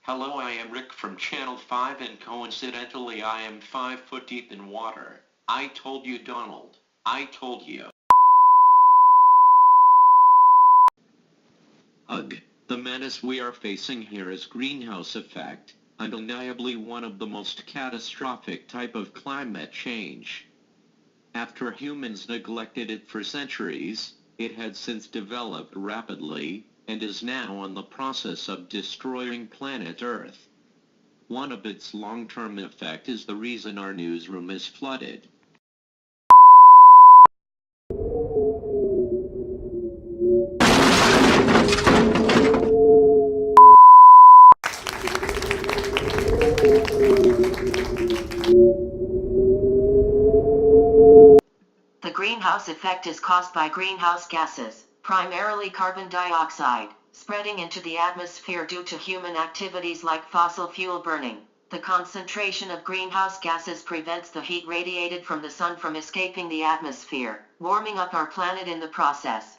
Hello, I am Rick from Channel 5 and coincidentally I am 5 foot deep in water. I told you, Donald. I told you. Ugh. The menace we are facing here is greenhouse effect, undeniably one of the most catastrophic type of climate change. After humans neglected it for centuries, it had since developed rapidly, and is now in the process of destroying planet Earth. One of its long-term effects is the reason our newsroom is flooded. The greenhouse effect is caused by greenhouse gases, primarily carbon dioxide, spreading into the atmosphere due to human activities like fossil fuel burning. The concentration of greenhouse gases prevents the heat radiated from the sun from escaping the atmosphere, warming up our planet in the process.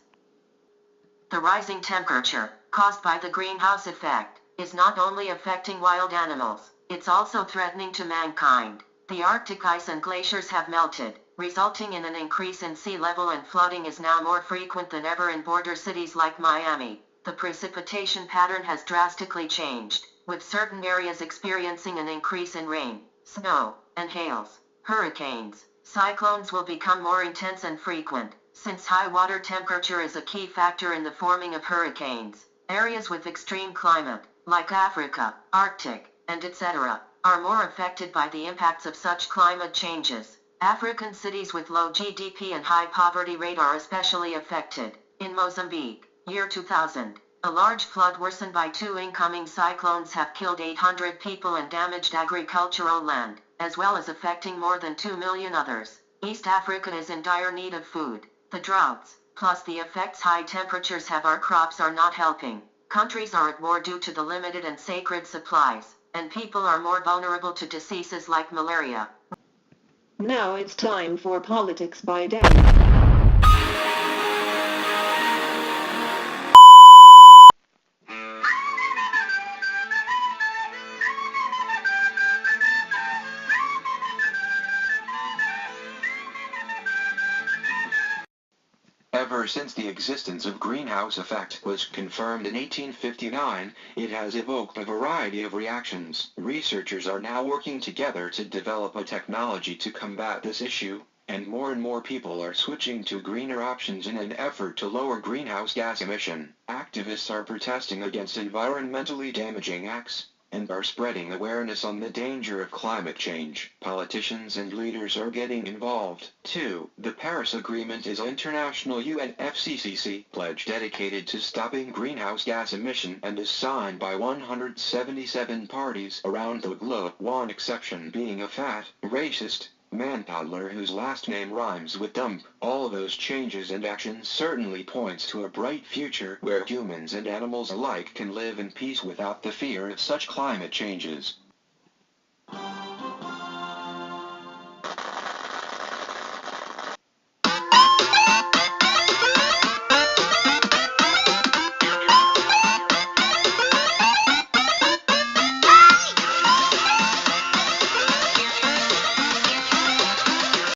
The rising temperature, caused by the greenhouse effect, is not only affecting wild animals, it's also threatening to mankind. The Arctic ice and glaciers have melted, resulting in an increase in sea level, and flooding is now more frequent than ever in border cities like Miami. The precipitation pattern has drastically changed, with certain areas experiencing an increase in rain, snow, and hails. Hurricanes, cyclones will become more intense and frequent, since high water temperature is a key factor in the forming of hurricanes. Areas with extreme climate, like Africa, Arctic, and etc., are more affected by the impacts of such climate changes. African cities with low GDP and high poverty rate are especially affected. In Mozambique, year 2000, a large flood worsened by 2 incoming cyclones have killed 800 people and damaged agricultural land, as well as affecting more than 2 million others. East Africa is in dire need of food. The droughts, plus the effects high temperatures have our crops, are not helping. Countries are at war due to the limited and sacred supplies, and people are more vulnerable to diseases like malaria. Now it's time for Politics by Day. Ever since the existence of greenhouse effect was confirmed in 1859, it has evoked a variety of reactions. Researchers are now working together to develop a technology to combat this issue, and more people are switching to greener options in an effort to lower greenhouse gas emission. Activists are protesting against environmentally damaging acts, and are spreading awareness on the danger of climate change. Politicians and leaders are getting involved, too. The Paris Agreement is an international UNFCCC pledge dedicated to stopping greenhouse gas emission and is signed by 177 parties around the globe, one exception being a fat, racist, man-toddler whose last name rhymes with dump. All those changes and actions certainly points to a bright future where humans and animals alike can live in peace without the fear of such climate changes.